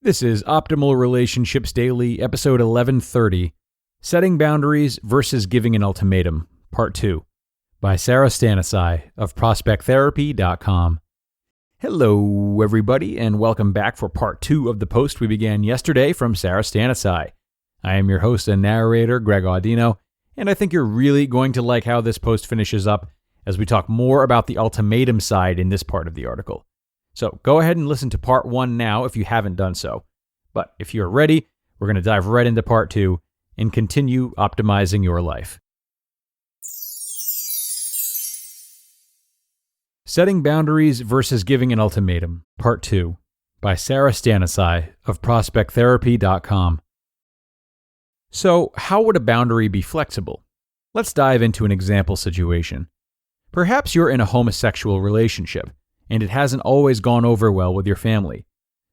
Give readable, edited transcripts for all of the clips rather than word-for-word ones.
This is Optimal Relationships Daily, episode 1130, Setting Boundaries versus Giving an Ultimatum, Part 2, by Sara Stanizai of ProspectTherapy.com. Hello, everybody, and welcome back for Part 2 of the post we began yesterday from Sara Stanizai. I am your host and narrator, Greg Audino, and I think you're really going to like how this post finishes up as we talk more about the ultimatum side in this part of the article. So go ahead and listen to part 1 now if you haven't done so. But if you're ready, we're going to dive right into part 2 and continue optimizing your life. Setting Boundaries versus Giving an Ultimatum, Part 2, by Sara Stanizai of ProspectTherapy.com. So, how would a boundary be flexible? Let's dive into an example situation. Perhaps you're in a homosexual relationship, and it hasn't always gone over well with your family.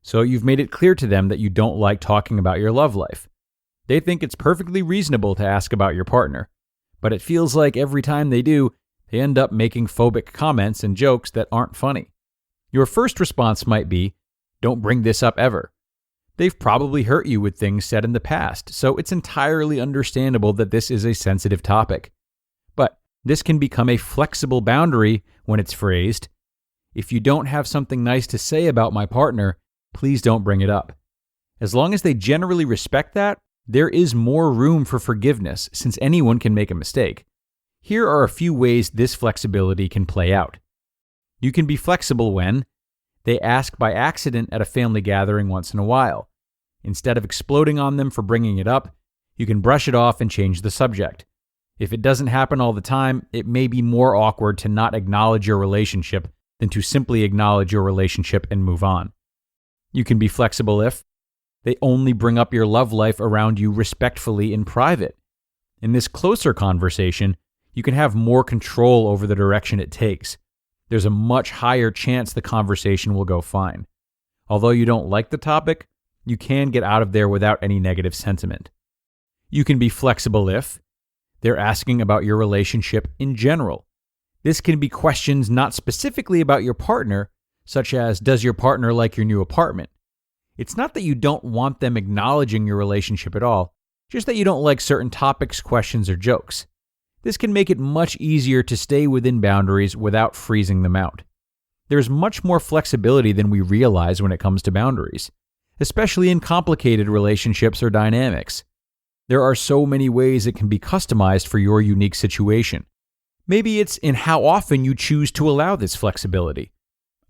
So you've made it clear to them that you don't like talking about your love life. They think it's perfectly reasonable to ask about your partner, but it feels like every time they do, they end up making phobic comments and jokes that aren't funny. Your first response might be, "Don't bring this up ever." They've probably hurt you with things said in the past, so it's entirely understandable that this is a sensitive topic. But this can become a flexible boundary when it's phrased, "If you don't have something nice to say about my partner, please don't bring it up." As long as they generally respect that, there is more room for forgiveness since anyone can make a mistake. Here are a few ways this flexibility can play out. You can be flexible when they ask by accident at a family gathering once in a while. Instead of exploding on them for bringing it up, you can brush it off and change the subject. If it doesn't happen all the time, it may be more awkward to not acknowledge your relationship than to simply acknowledge your relationship and move on. You can be flexible if they only bring up your love life around you respectfully in private. In this closer conversation, you can have more control over the direction it takes. There's a much higher chance the conversation will go fine. Although you don't like the topic, you can get out of there without any negative sentiment. You can be flexible if they're asking about your relationship in general. This can be questions not specifically about your partner, such as, does your partner like your new apartment? It's not that you don't want them acknowledging your relationship at all, just that you don't like certain topics, questions, or jokes. This can make it much easier to stay within boundaries without freezing them out. There's much more flexibility than we realize when it comes to boundaries, especially in complicated relationships or dynamics. There are so many ways it can be customized for your unique situation. Maybe it's in how often you choose to allow this flexibility.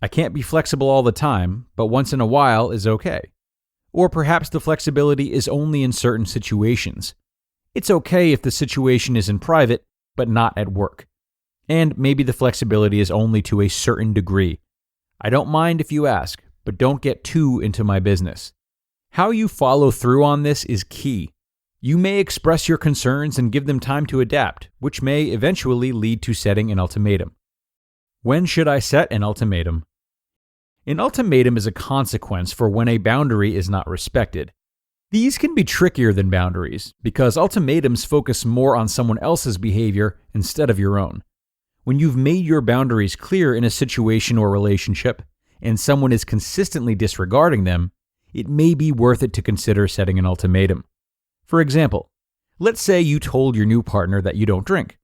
I can't be flexible all the time, but once in a while is okay. Or perhaps the flexibility is only in certain situations. It's okay if the situation is in private, but not at work. And maybe the flexibility is only to a certain degree. I don't mind if you ask, but don't get too into my business. How you follow through on this is key. You may express your concerns and give them time to adapt, which may eventually lead to setting an ultimatum. When should I set an ultimatum? An ultimatum is a consequence for when a boundary is not respected. These can be trickier than boundaries because ultimatums focus more on someone else's behavior instead of your own. When you've made your boundaries clear in a situation or relationship and someone is consistently disregarding them, it may be worth it to consider setting an ultimatum. For example, let's say you told your new partner that you don't drink.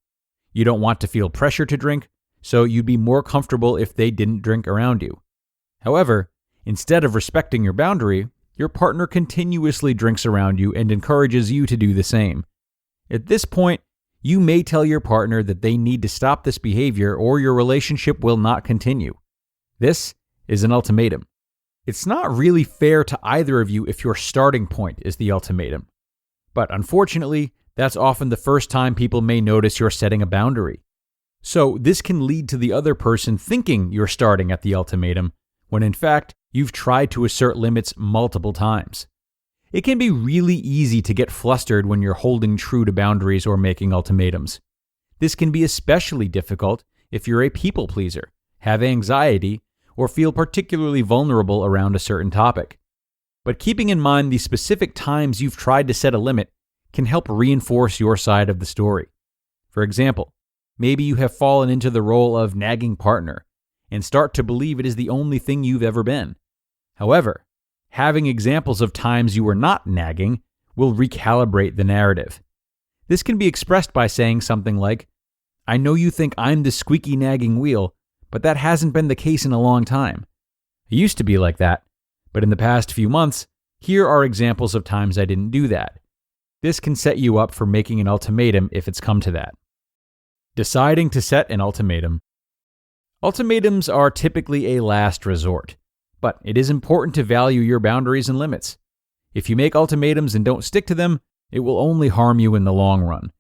You don't want to feel pressure to drink, so you'd be more comfortable if they didn't drink around you. However, instead of respecting your boundary, your partner continuously drinks around you and encourages you to do the same. At this point, you may tell your partner that they need to stop this behavior or your relationship will not continue. This is an ultimatum. It's not really fair to either of you if your starting point is the ultimatum. But unfortunately, that's often the first time people may notice you're setting a boundary. So this can lead to the other person thinking you're starting at the ultimatum, when in fact, you've tried to assert limits multiple times. It can be really easy to get flustered when you're holding true to boundaries or making ultimatums. This can be especially difficult if you're a people pleaser, have anxiety, or feel particularly vulnerable around a certain topic. But keeping in mind the specific times you've tried to set a limit can help reinforce your side of the story. For example, maybe you have fallen into the role of nagging partner and start to believe it is the only thing you've ever been. However, Having examples of times you were not nagging will recalibrate the narrative. This can be expressed by saying something like, "I know you think I'm the squeaky nagging wheel, but that hasn't been the case in a long time. It used to be like that, but in the past few months, here are examples of times I didn't do that." This can set you up for making an ultimatum if it's come to that. Deciding to set an ultimatum. Ultimatums are typically a last resort, but it is important to value your boundaries and limits. If you make ultimatums and don't stick to them, it will only harm you in the long run.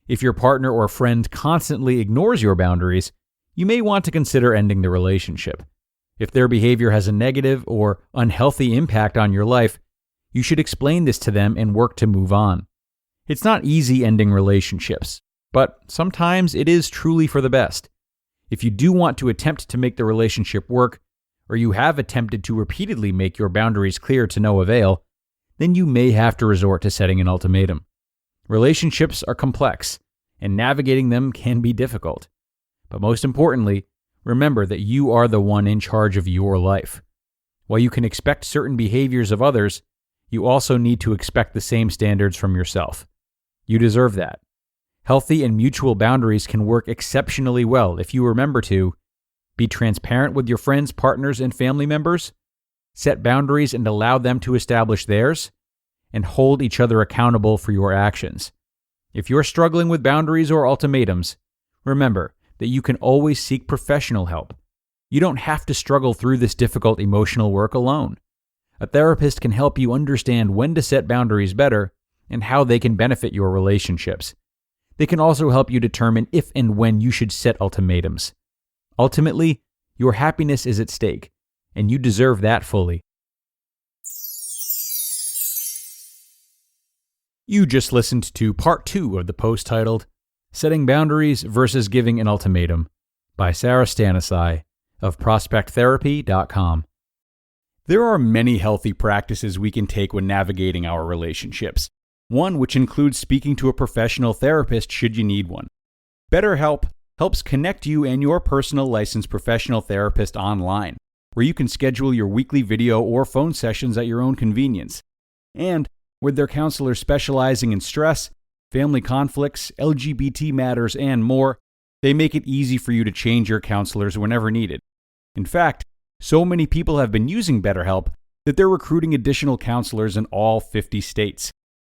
If your partner or friend constantly ignores your boundaries, you may want to consider ending the relationship. If their behavior has a negative or unhealthy impact on your life, you should explain this to them and work to move on. It's not easy ending relationships, but sometimes it is truly for the best. If you do want to attempt to make the relationship work, or you have attempted to repeatedly make your boundaries clear to no avail, then you may have to resort to setting an ultimatum. Relationships are complex, and navigating them can be difficult. But most importantly, remember that you are the one in charge of your life. While you can expect certain behaviors of others, you also need to expect the same standards from yourself. You deserve that. Healthy and mutual boundaries can work exceptionally well if you remember to be transparent with your friends, partners, and family members, set boundaries and allow them to establish theirs, and hold each other accountable for your actions. If you're struggling with boundaries or ultimatums, remember that you can always seek professional help. You don't have to struggle through this difficult emotional work alone. A therapist can help you understand when to set boundaries better and how they can benefit your relationships. They can also help you determine if and when you should set ultimatums. Ultimately, your happiness is at stake, and you deserve that fully. You just listened to part 2 of the post titled Setting Boundaries versus Giving an Ultimatum by Sara Stanizai of ProspectTherapy.com. There are many healthy practices we can take when navigating our relationships, one which includes speaking to a professional therapist should you need one. BetterHelp helps connect you and your personal licensed professional therapist online, where you can schedule your weekly video or phone sessions at your own convenience. And with their counselors specializing in stress, family conflicts, LGBT matters, and more, they make it easy for you to change your counselors whenever needed. In fact, so many people have been using BetterHelp that they're recruiting additional counselors in all 50 states.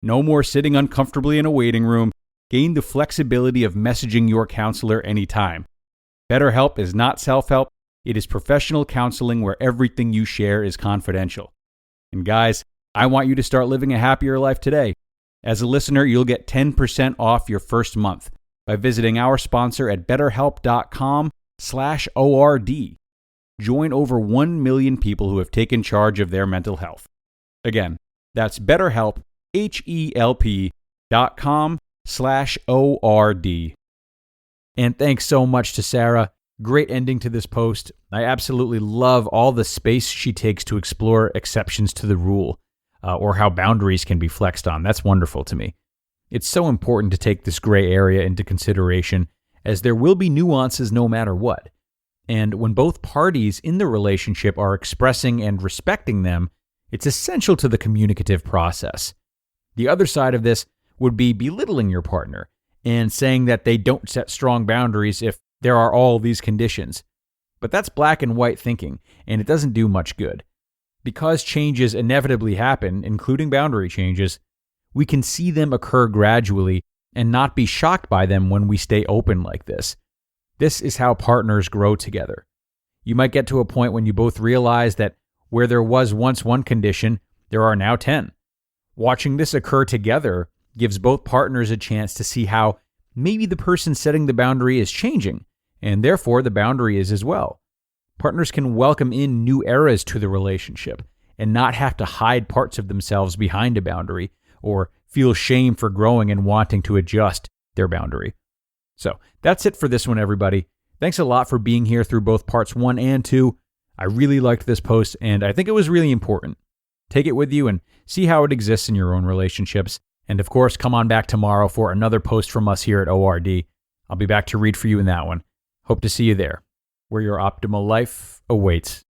No more sitting uncomfortably in a waiting room. Gain the flexibility of messaging your counselor anytime. BetterHelp is not self-help. It is professional counseling where everything you share is confidential. And guys, I want you to start living a happier life today. As a listener, you'll get 10% off your first month by visiting our sponsor at betterhelp.com/ORD. Join over 1 million people who have taken charge of their mental health. Again, that's BetterHelp, HELP.com/ORD. And thanks so much to Sara. Great ending to this post. I absolutely love all the space she takes to explore exceptions to the rule, or how boundaries can be flexed on. That's wonderful to me. It's so important to take this gray area into consideration, as there will be nuances no matter what. And when both parties in the relationship are expressing and respecting them, it's essential to the communicative process. The other side of this would be belittling your partner and saying that they don't set strong boundaries if there are all these conditions. But that's black and white thinking, and it doesn't do much good. Because changes inevitably happen, including boundary changes, we can see them occur gradually and not be shocked by them when we stay open like this. This is how partners grow together. You might get to a point when you both realize that where there was once one condition, there are now 10. Watching this occur together gives both partners a chance to see how maybe the person setting the boundary is changing, and therefore the boundary is as well. Partners can welcome in new eras to the relationship and not have to hide parts of themselves behind a boundary or feel shame for growing and wanting to adjust their boundary. So that's it for this one, everybody. Thanks a lot for being here through both parts 1 and 2. I really liked this post, and I think it was really important. Take it with you and see how it exists in your own relationships. And of course, come on back tomorrow for another post from us here at ORD. I'll be back to read for you in that one. Hope to see you there, where your optimal life awaits.